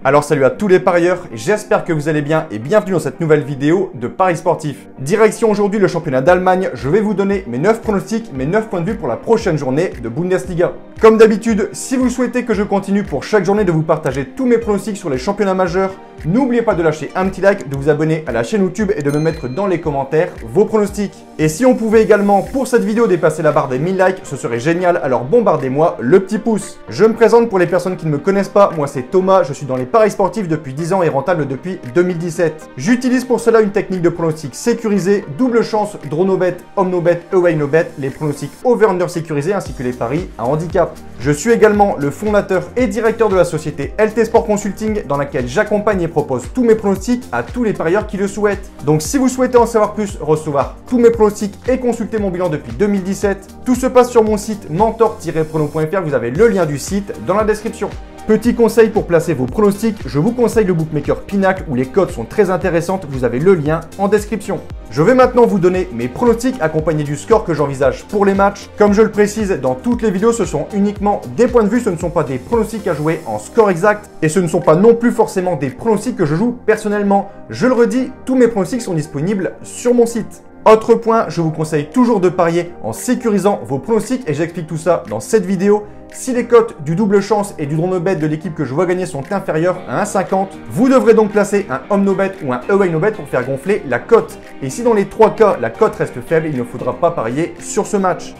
Alors salut à tous les parieurs, j'espère que vous allez bien et bienvenue dans cette nouvelle vidéo de Paris Sportif. Direction aujourd'hui le championnat d'Allemagne, je vais vous donner mes 9 pronostics, mes 9 points de vue pour la prochaine journée de Bundesliga. Comme d'habitude, si vous souhaitez que je continue pour chaque journée de vous partager tous mes pronostics sur les championnats majeurs, n'oubliez pas de lâcher un petit like, de vous abonner à la chaîne YouTube et de me mettre dans les commentaires vos pronostics. Et si on pouvait également pour cette vidéo dépasser la barre des 1000 likes, ce serait génial, alors bombardez-moi le petit pouce. Je me présente pour les personnes qui ne me connaissent pas, moi c'est Thomas, je suis dans les paris sportifs depuis 10 ans et rentable depuis 2017. J'utilise pour cela une technique de pronostic sécurisé, double chance, draw no bet, home no bet, away no bet, les pronostics over-under sécurisés ainsi que les paris à handicap. Je suis également le fondateur et directeur de la société LT Sport Consulting dans laquelle j'accompagne et propose tous mes pronostics à tous les parieurs qui le souhaitent. Donc si vous souhaitez en savoir plus, recevoir tous mes pronostics et consulter mon bilan depuis 2017, tout se passe sur mon site mentor-prono.fr, vous avez le lien du site dans la description. Petit conseil pour placer vos pronostics, je vous conseille le bookmaker Pinacle où les codes sont très intéressantes, vous avez le lien en description. Je vais maintenant vous donner mes pronostics accompagnés du score que j'envisage pour les matchs. Comme je le précise dans toutes les vidéos, ce sont uniquement des points de vue, ce ne sont pas des pronostics à jouer en score exact et ce ne sont pas non plus forcément des pronostics que je joue personnellement. Je le redis, tous mes pronostics sont disponibles sur mon site. Autre point, je vous conseille toujours de parier en sécurisant vos pronostics et j'explique tout ça dans cette vidéo. Si les cotes du double chance et du draw no bet de l'équipe que je vois gagner sont inférieures à 1,50, vous devrez donc placer un home no bet ou un away no bet pour faire gonfler la cote. Et si dans les trois cas, la cote reste faible, il ne faudra pas parier sur ce match.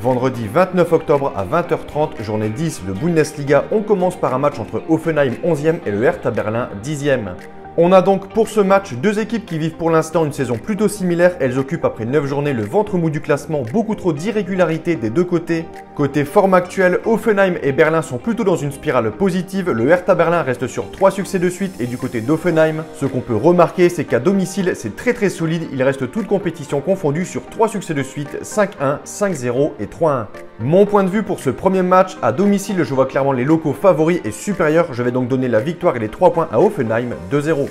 Vendredi 29 octobre à 20h30, journée 10 de Bundesliga, on commence par un match entre Hoffenheim 11e et le Hertha Berlin 10e. On a donc pour ce match deux équipes qui vivent pour l'instant une saison plutôt similaire. Elles occupent après 9 journées le ventre mou du classement, beaucoup trop d'irrégularité des deux côtés. Côté forme actuelle, Hoffenheim et Berlin sont plutôt dans une spirale positive. Le Hertha Berlin reste sur 3 succès de suite et du côté d'Hoffenheim, ce qu'on peut remarquer c'est qu'à domicile c'est très solide. Il reste toute compétition confondue sur 3 succès de suite, 5-1, 5-0 et 3-1. Mon point de vue pour ce premier match, à domicile je vois clairement les locaux favoris et supérieurs. Je vais donc donner la victoire et les 3 points à Hoffenheim 2-0.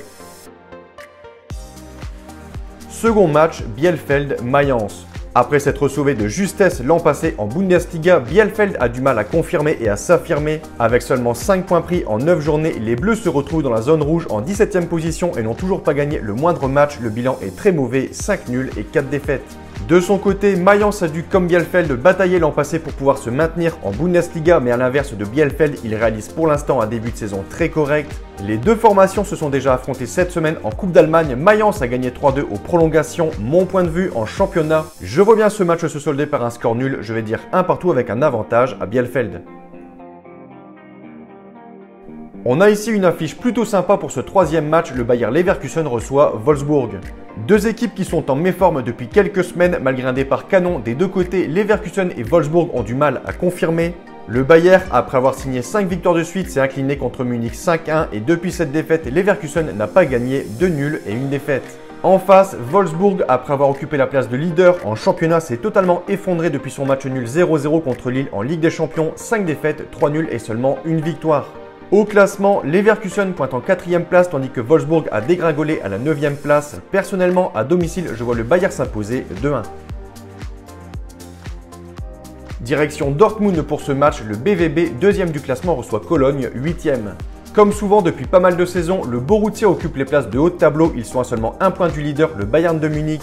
Second match, Bielefeld-Mayence. Après s'être sauvé de justesse l'an passé en Bundesliga, Bielefeld a du mal à confirmer et à s'affirmer. Avec seulement 5 points pris en 9 journées, les Bleus se retrouvent dans la zone rouge en 17e position et n'ont toujours pas gagné le moindre match. Le bilan est très mauvais, 5 nuls et 4 défaites. De son côté, Mayence a dû, comme Bielefeld, batailler l'an passé pour pouvoir se maintenir en Bundesliga, mais à l'inverse de Bielefeld, il réalise pour l'instant un début de saison très correct. Les deux formations se sont déjà affrontées cette semaine en Coupe d'Allemagne. Mayence a gagné 3-2 aux prolongations. Mon point de vue en championnat, je vois bien ce match se solder par un score nul, je vais dire un partout avec un avantage à Bielefeld. On a ici une affiche plutôt sympa pour ce troisième match, le Bayer Leverkusen reçoit Wolfsburg. Deux équipes qui sont en méforme depuis quelques semaines malgré un départ canon des deux côtés, Leverkusen et Wolfsburg ont du mal à confirmer. Le Bayer, après avoir signé 5 victoires de suite, s'est incliné contre Munich 5-1 et depuis cette défaite, Leverkusen n'a pas gagné, 2 nuls et 1 défaite. En face, Wolfsburg, après avoir occupé la place de leader en championnat, s'est totalement effondré depuis son match nul 0-0 contre Lille en Ligue des Champions, 5 défaites, 3 nuls et seulement 1 victoire. Au classement, Leverkusen pointe en 4e place tandis que Wolfsburg a dégringolé à la 9e place. Personnellement, à domicile, je vois le Bayer s'imposer 2-1. Direction Dortmund pour ce match, le BVB, 2e du classement, reçoit Cologne, 8e. Comme souvent depuis pas mal de saisons, le Borussia occupe les places de haut de tableau. Ils sont à seulement un point du leader, le Bayern de Munich.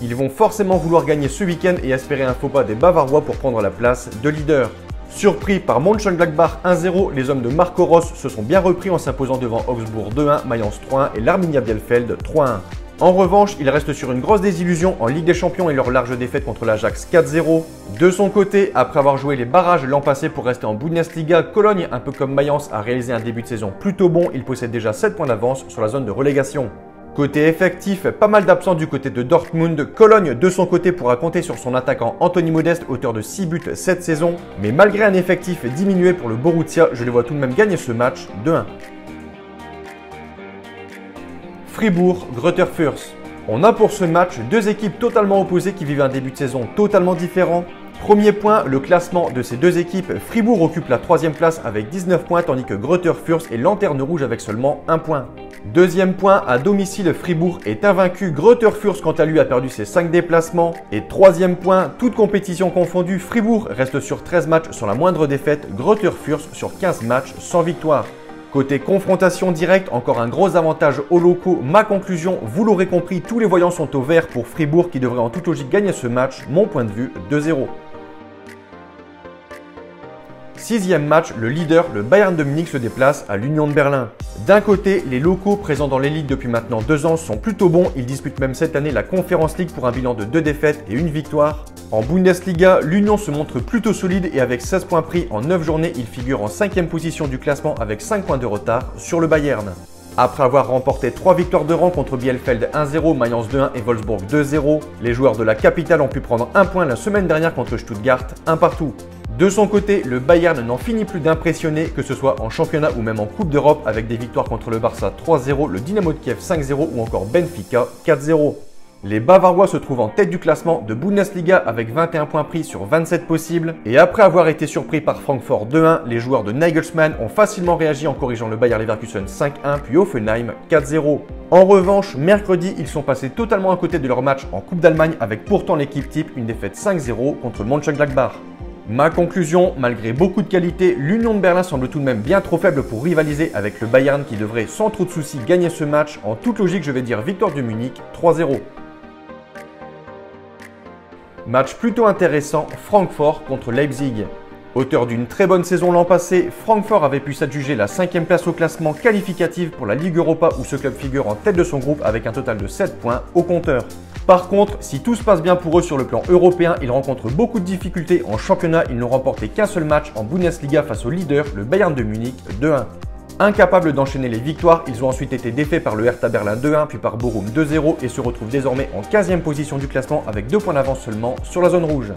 Ils vont forcément vouloir gagner ce week-end et espérer un faux pas des Bavarois pour prendre la place de leader. Surpris par Mönchengladbach 1-0, les hommes de Marco Rose se sont bien repris en s'imposant devant Augsbourg 2-1, Mayence 3-1 et l'Arminia Bielefeld 3-1. En revanche, ils restent sur une grosse désillusion en Ligue des Champions et leur large défaite contre l'Ajax 4-0. De son côté, après avoir joué les barrages l'an passé pour rester en Bundesliga, Cologne, un peu comme Mayence, a réalisé un début de saison plutôt bon. Il possède déjà 7 points d'avance sur la zone de relégation. Côté effectif, pas mal d'absents du côté de Dortmund. Cologne, de son côté, pourra compter sur son attaquant Anthony Modeste, auteur de 6 buts cette saison. Mais malgré un effectif diminué pour le Borussia, je les vois tout de même gagner ce match 2-1. Fribourg, Greuther Fürth. On a pour ce match deux équipes totalement opposées qui vivent un début de saison totalement différent. Premier point, le classement de ces deux équipes. Fribourg occupe la 3e place avec 19 points tandis que Greuther Fürth est lanterne rouge avec seulement 1 point. Deuxième point, à domicile, Fribourg est invaincu. Greuther Fürth, quant à lui, a perdu ses 5 déplacements. Et troisième point, toute compétition confondue, Fribourg reste sur 13 matchs sans la moindre défaite. Greuther Fürth sur 15 matchs sans victoire. Côté confrontation directe, encore un gros avantage aux locaux. Ma conclusion, vous l'aurez compris, tous les voyants sont au vert pour Fribourg qui devrait en toute logique gagner ce match. Mon point de vue, 2-0. Sixième match, le leader, le Bayern de Munich, se déplace à l'Union de Berlin. D'un côté, les locaux présents dans l'élite depuis maintenant 2 ans sont plutôt bons. Ils disputent même cette année la Conference League pour un bilan de 2 défaites et 1 victoire. En Bundesliga, l'Union se montre plutôt solide et avec 16 points pris en 9 journées, il figure en 5e position du classement avec 5 points de retard sur le Bayern. Après avoir remporté 3 victoires de rang contre Bielefeld 1-0, Mayence 2-1 et Wolfsburg 2-0, les joueurs de la capitale ont pu prendre 1 point la semaine dernière contre Stuttgart, 1 partout. De son côté, le Bayern n'en finit plus d'impressionner, que ce soit en championnat ou même en Coupe d'Europe, avec des victoires contre le Barça 3-0, le Dynamo de Kiev 5-0 ou encore Benfica 4-0. Les Bavarois se trouvent en tête du classement de Bundesliga avec 21 points pris sur 27 possibles. Et après avoir été surpris par Francfort 2-1, les joueurs de Nagelsmann ont facilement réagi en corrigeant le Bayer Leverkusen 5-1 puis Hoffenheim 4-0. En revanche, mercredi, ils sont passés totalement à côté de leur match en Coupe d'Allemagne avec pourtant l'équipe type, une défaite 5-0 contre Mönchengladbach. Ma conclusion, malgré beaucoup de qualité, l'Union de Berlin semble tout de même bien trop faible pour rivaliser avec le Bayern qui devrait sans trop de soucis gagner ce match. En toute logique, je vais dire victoire du Munich 3-0. Match plutôt intéressant, Francfort contre Leipzig. Auteur d'une très bonne saison l'an passé, Francfort avait pu s'adjuger la 5e place au classement qualificatif pour la Ligue Europa où ce club figure en tête de son groupe avec un total de 7 points au compteur. Par contre, si tout se passe bien pour eux sur le plan européen, ils rencontrent beaucoup de difficultés en championnat. Ils n'ont remporté qu'un seul match en Bundesliga face au leader, le Bayern de Munich 2-1. Incapables d'enchaîner les victoires, ils ont ensuite été défaits par le Hertha Berlin 2-1 puis par Bochum 2-0 et se retrouvent désormais en 15e position du classement avec 2 points d'avance seulement sur la zone rouge.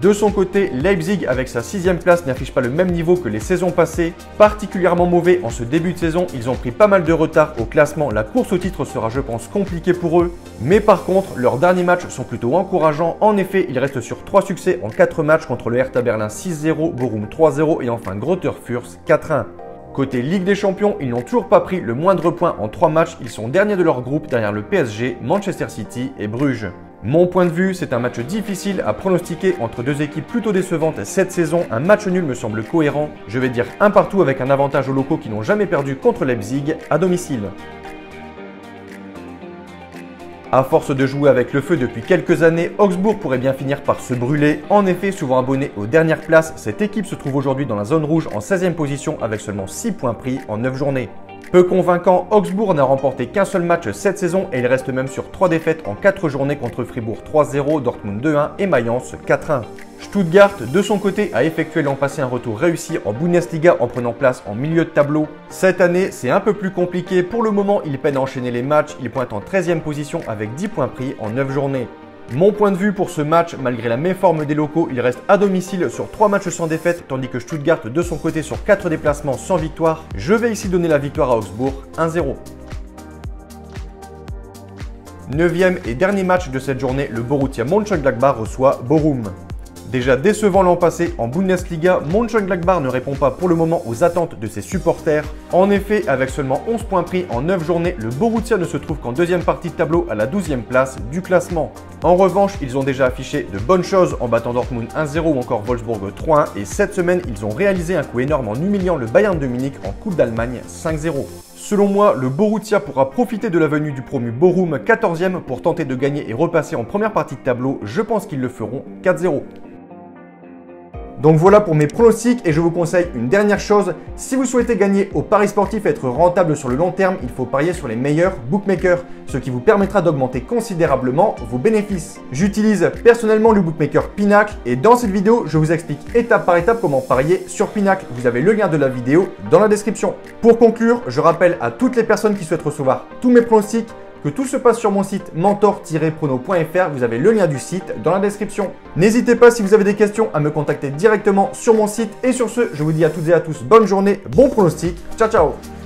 De son côté, Leipzig, avec sa 6e place, n'affiche pas le même niveau que les saisons passées. Particulièrement mauvais en ce début de saison, ils ont pris pas mal de retard au classement. La course au titre sera, je pense, compliquée pour eux. Mais par contre, leurs derniers matchs sont plutôt encourageants. En effet, ils restent sur 3 succès en 4 matchs contre le Hertha Berlin 6-0, Bochum 3-0 et enfin Greuther Fürth 4-1. Côté Ligue des Champions, ils n'ont toujours pas pris le moindre point en 3 matchs. Ils sont derniers de leur groupe derrière le PSG, Manchester City et Bruges. Mon point de vue, c'est un match difficile à pronostiquer entre deux équipes plutôt décevantes cette saison. Un match nul me semble cohérent. Je vais dire 1 partout avec un avantage aux locaux qui n'ont jamais perdu contre Leipzig à domicile. À force de jouer avec le feu depuis quelques années, Augsbourg pourrait bien finir par se brûler. En effet, souvent abonné aux dernières places, cette équipe se trouve aujourd'hui dans la zone rouge en 16e position avec seulement 6 points pris en 9 journées. Peu convaincant, Augsbourg n'a remporté qu'un seul match cette saison et il reste même sur 3 défaites en 4 journées contre Fribourg 3-0, Dortmund 2-1 et Mayence 4-1. Stuttgart, de son côté, a effectué l'an passé un retour réussi en Bundesliga en prenant place en milieu de tableau. Cette année, c'est un peu plus compliqué. Pour le moment, il peine à enchaîner les matchs. Il pointe en 13e position avec 10 points pris en 9 journées. Mon point de vue pour ce match, malgré la méforme des locaux, il reste à domicile sur 3 matchs sans défaite, tandis que Stuttgart de son côté sur 4 déplacements sans victoire. Je vais ici donner la victoire à Augsbourg, 1-0. 9e et dernier match de cette journée, le Borussia Mönchengladbach reçoit Bochum. Déjà décevant l'an passé en Bundesliga, Mönchengladbach ne répond pas pour le moment aux attentes de ses supporters. En effet, avec seulement 11 points pris en 9 journées, le Borussia ne se trouve qu'en 2e partie de tableau à la 12e place du classement. En revanche, ils ont déjà affiché de bonnes choses en battant Dortmund 1-0 ou encore Wolfsburg 3-1 et cette semaine, ils ont réalisé un coup énorme en humiliant le Bayern de Munich en Coupe d'Allemagne 5-0. Selon moi, le Borussia pourra profiter de la venue du promu Bochum 14e pour tenter de gagner et repasser en première partie de tableau. Je pense qu'ils le feront 4-0. Donc voilà pour mes pronostics et je vous conseille une dernière chose. Si vous souhaitez gagner au paris sportif et être rentable sur le long terme, il faut parier sur les meilleurs bookmakers, ce qui vous permettra d'augmenter considérablement vos bénéfices. J'utilise personnellement le bookmaker Pinacle et dans cette vidéo, je vous explique étape par étape comment parier sur Pinacle. Vous avez le lien de la vidéo dans la description. Pour conclure, je rappelle à toutes les personnes qui souhaitent recevoir tous mes pronostics que tout se passe sur mon site mentor-prono.fr, vous avez le lien du site dans la description. N'hésitez pas si vous avez des questions à me contacter directement sur mon site et sur ce, je vous dis à toutes et à tous bonne journée, bon pronostic, ciao ciao.